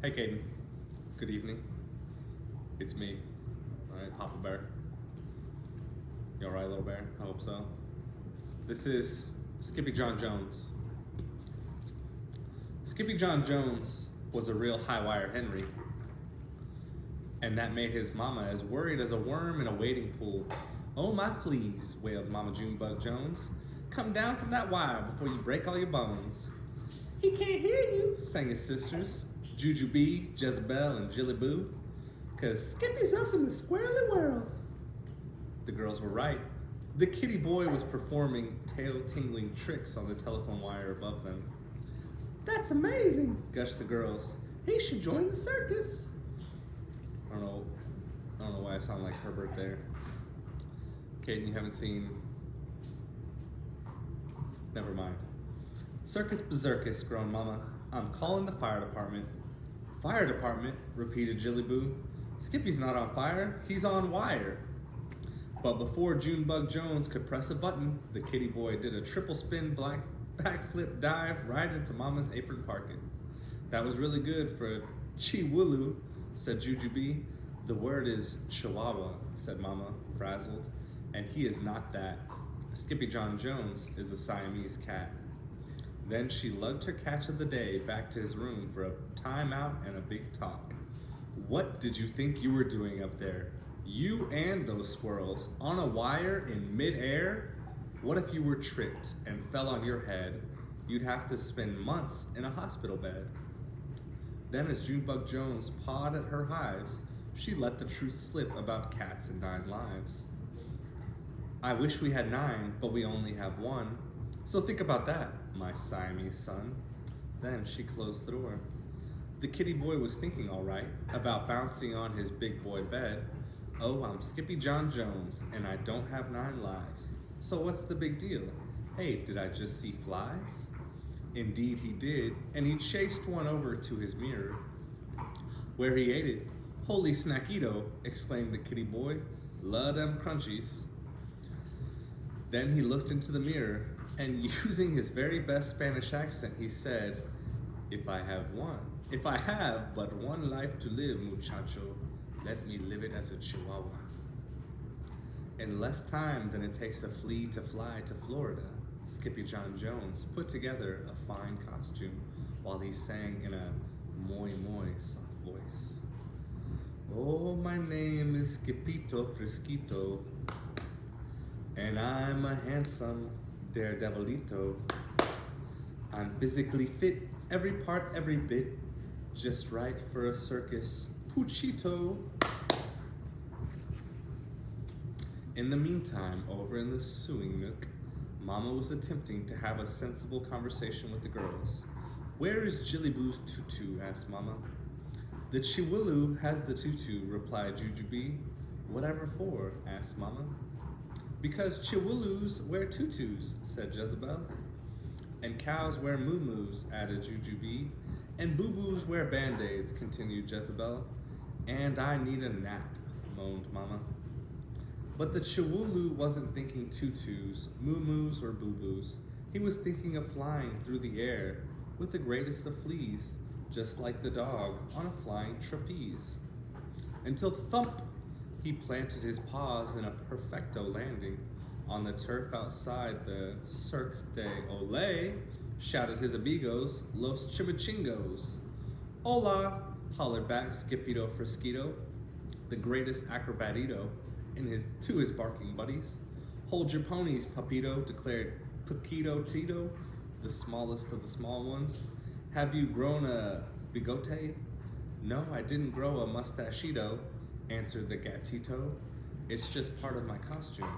Hey, Kayden. Good evening. It's me. All right, Papa Bear. You all right, little bear? I hope so. This is Skippy Jon Jones. Skippy Jon Jones was a real high-wire Henry, and that made his mama as worried as a worm in a wading pool. "Oh, my fleas," wailed Mama Junebug Jones. "Come down from that wire before you break all your bones." "He can't hear you," sang his sisters, Jujubee, Jezebel, and Jilly Boo, "'cause Skippy's up in the squirrely world." The girls were right. The kitty boy was performing tail-tingling tricks on the telephone wire above them. "That's amazing," gushed the girls. "He should join the circus." I don't know why I sound like Herbert there. Kayden, you haven't seen... Never mind. "Circus berserkus," groaned Mama. "I'm calling the fire department." "Fire department?" repeated Jilly Boo. "Skippy's not on fire, he's on wire." But before Junebug Jones could press a button, the kitty boy did a triple spin backflip dive right into Mama's apron pocket. "That was really good for a Chiwulu," said Jujubee. "The word is Chihuahua," said Mama, frazzled. "And he is not that. Skippy Jon Jones is a Siamese cat." Then she lugged her catch of the day back to his room for a timeout and a big talk. "What did you think you were doing up there? You and those squirrels on a wire in midair? What if you were tripped and fell on your head? You'd have to spend months in a hospital bed." Then as Junebug Jones pawed at her hives, she let the truth slip about cats and 9 lives. "I wish we had 9, but we only have 1. So think about that, my Siamese son." Then she closed the door. The kitty boy was thinking all right about bouncing on his big boy bed. "Oh, I'm Skippy Jon Jones, and I don't have 9 lives. So what's the big deal? Hey, did I just see flies?" Indeed he did, and he chased one over to his mirror, where he ate it. "Holy snackito," exclaimed the kitty boy. "Love them crunchies." Then he looked into the mirror, and using his very best Spanish accent, he said, If I have but one life to live, muchacho, let me live it as a chihuahua." In less time than it takes a flea to fly to Florida, Skippy Jon Jones put together a fine costume while he sang in a muy soft voice. "Oh, my name is Skippito Frisquito, and I'm a handsome daredevilito. I'm physically fit, every part, every bit, just right for a circus puchito." In the meantime, over in the sewing nook, Mama was attempting to have a sensible conversation with the girls. "Where is Jilly Boo's tutu?" asked Mama. "The Chiwulu has the tutu," replied Jujubee. "Whatever for?" asked Mama. "Because Chiwulus wear tutus," said Jezebel. "And cows wear moo-moos," added Jujubee. "And boo-boos wear band-aids," continued Jezebel. "And I need a nap," moaned Mama. But the Chiwulu wasn't thinking tutus, moo-moos, or boo-boos. He was thinking of flying through the air with the greatest of fleas, just like the dog on a flying trapeze. Until thump! He planted his paws in a perfecto landing. On the turf outside the Cirque de Olay, shouted his amigos, Los Chimichingos. "Hola!" hollered back Skippito Frisquito, the greatest acrobatito, to his barking buddies. "Hold your ponies, Papito," declared Paquito Tito, the smallest of the small ones. "Have you grown a bigote?" "No, I didn't grow a mustachito," answered the gatito. "It's just part of my costume."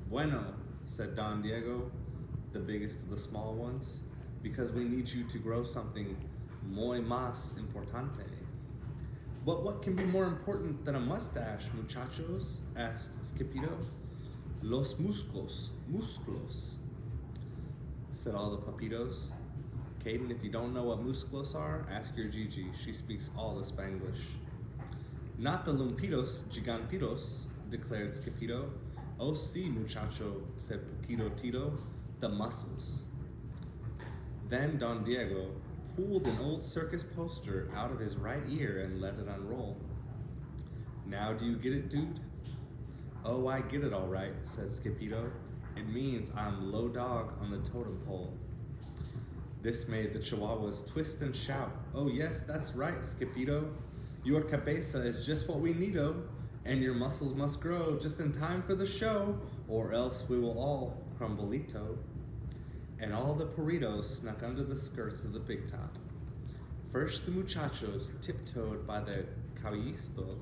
"Bueno," said Don Diego, the biggest of the small ones, "because we need you to grow something muy más importante." "But what can be more important than a mustache, muchachos?" asked Skippito. "Los musclos," said all the papitos. "Kayden, if you don't know what musclos are, ask your Gigi. She speaks all the Spanglish." "Not the lumpitos gigantitos," declared Skippito. "Oh, sí, muchacho," said Paquito Tito, "the muscles." Then Don Diego pulled an old circus poster out of his right ear and let it unroll. Now do you get it, dude? Oh, I get it all right, said Skippyjo. It means I'm low dog on the totem pole. This made the Chihuahuas twist and shout. Oh yes, that's right, Skippyjo. Your cabeza is just what we need-o, and your muscles must grow just in time for the show, or else we will all crumbleito. And all the burritos snuck under the skirts of the big top. First the muchachos tiptoed by the caballista,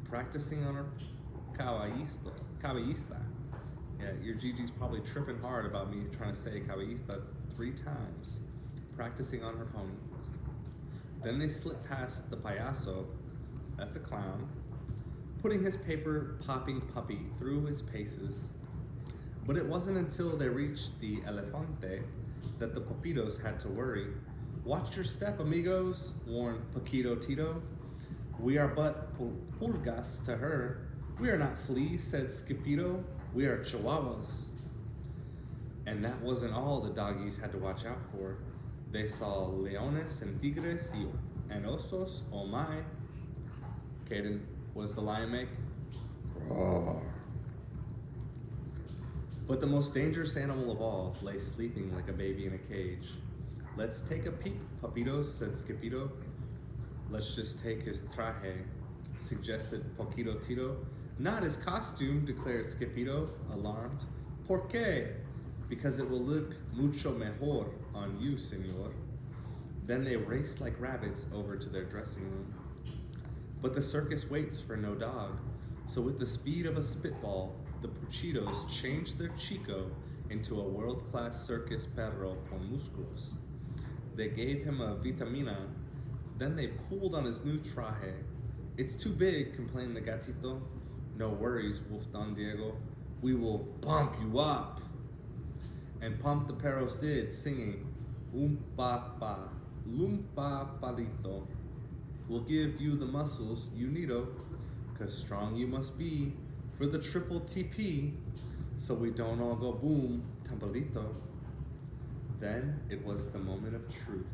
practicing on her caballista. Yeah, your Gigi's probably tripping hard about me trying to say caballista 3 times, practicing on her pony. Then they slipped past the payaso, that's a clown, putting his paper-popping puppy through his paces. But it wasn't until they reached the elefante that the papitos had to worry. Watch your step, amigos, warned Paquito Tito. We are but pulgas to her. We are not fleas, said Skippyjo. We are chihuahuas. And that wasn't all the doggies had to watch out for. They saw leones and tigres and osos, oh my. Kayden, what's the lion make? Roar. But the most dangerous animal of all lay sleeping like a baby in a cage. Let's take a peek, papitos, said Skippyjo. Let's just take his traje, suggested Poquito Tito. Not his costume, declared Skippyjo, alarmed. ¿Por qué? Because it will look mucho mejor on you, senor. Then they raced like rabbits over to their dressing room. But the circus waits for no dog, so with the speed of a spitball, the Puchitos changed their Chico into a world-class circus perro con músculos. They gave him a vitamina, then they pulled on his new traje. It's too big, complained the gatito. No worries, Wolf Don Diego. We will pump you up. And pump the perros did, singing, pa, lumpa palito. We'll give you the muscles you need-o, 'cause strong you must be for the triple TP, so we don't all go boom, tambalito. Then it was the moment of truth,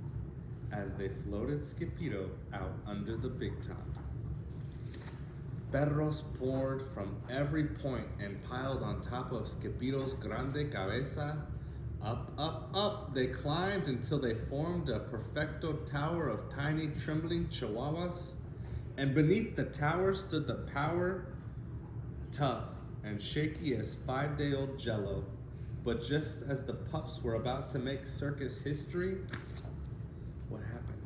as they floated Skippyjo out under the big top. Perros poured from every point and piled on top of Skippyjo's grande cabeza. Up, up, up they climbed until they formed a perfecto tower of tiny trembling chihuahuas. And beneath the tower stood the power, tough and shaky as 5-day-old Jello. But just as the pups were about to make circus history, what happened?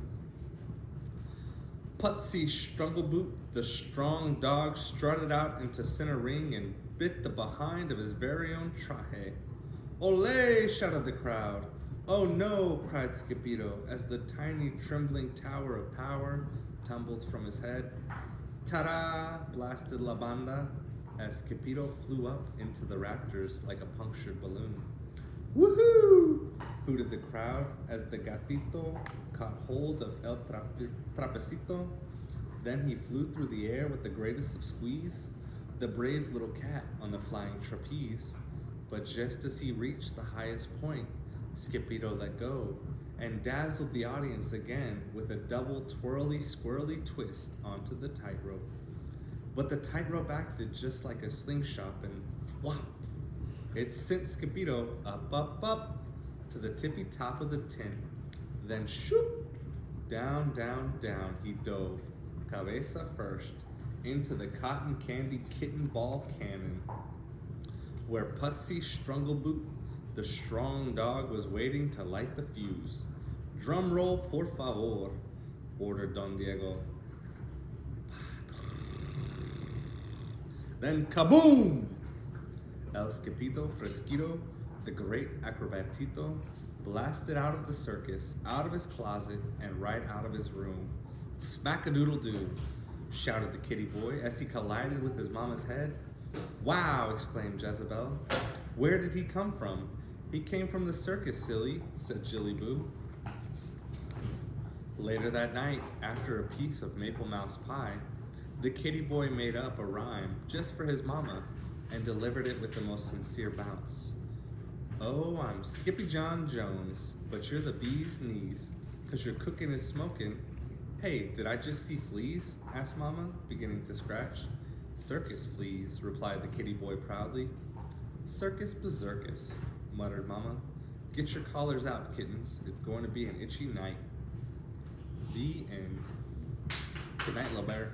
Putsy Strungleboot, the strong dog, strutted out into center ring and bit the behind of his very own traje. Olé! Shouted the crowd. Oh no! Cried Skippyjo as the tiny trembling tower of power tumbled from his head. Ta-da! Blasted La Banda as Skippyjo flew up into the rafters like a punctured balloon. Woohoo! Hooted the crowd as the gatito caught hold of El Trapecito. Then he flew through the air with the greatest of squeeze, the brave little cat on the flying trapeze. But just as he reached the highest point, Skippyjo let go and dazzled the audience again with a double twirly-squirrely twist onto the tightrope. But the tightrope acted just like a slingshot and thwop! It sent Skippyjo up, up, up to the tippy top of the tent. Then shoop! Down, down, down he dove, cabeza first, into the cotton candy kitten ball cannon, where Putsy Strungleboot, the strong dog, was waiting to light the fuse. Drum roll, por favor, ordered Don Diego. Then kaboom! El Skippito Fresquito, the great acrobatito, blasted out of the circus, out of his closet, and right out of his room. Smack-a-doodle-doo, shouted the kitty boy as he collided with his mama's head. Wow, exclaimed Jezebel. Where did he come from? He came from the circus, silly, said Jillyboo. Later that night, after a piece of maple mouse pie, the kitty boy made up a rhyme just for his mama and delivered it with the most sincere bounce. Oh, I'm Skippy Jon Jones, but you're the bee's knees, 'Cause your cooking is smoking. Hey, did I just see fleas? Asked Mama, beginning to scratch. Circus fleas, replied the kitty boy proudly. Circus berserkus, muttered Mama. Get your collars out, kittens. It's going to be an itchy night. The end. Good night, little bear.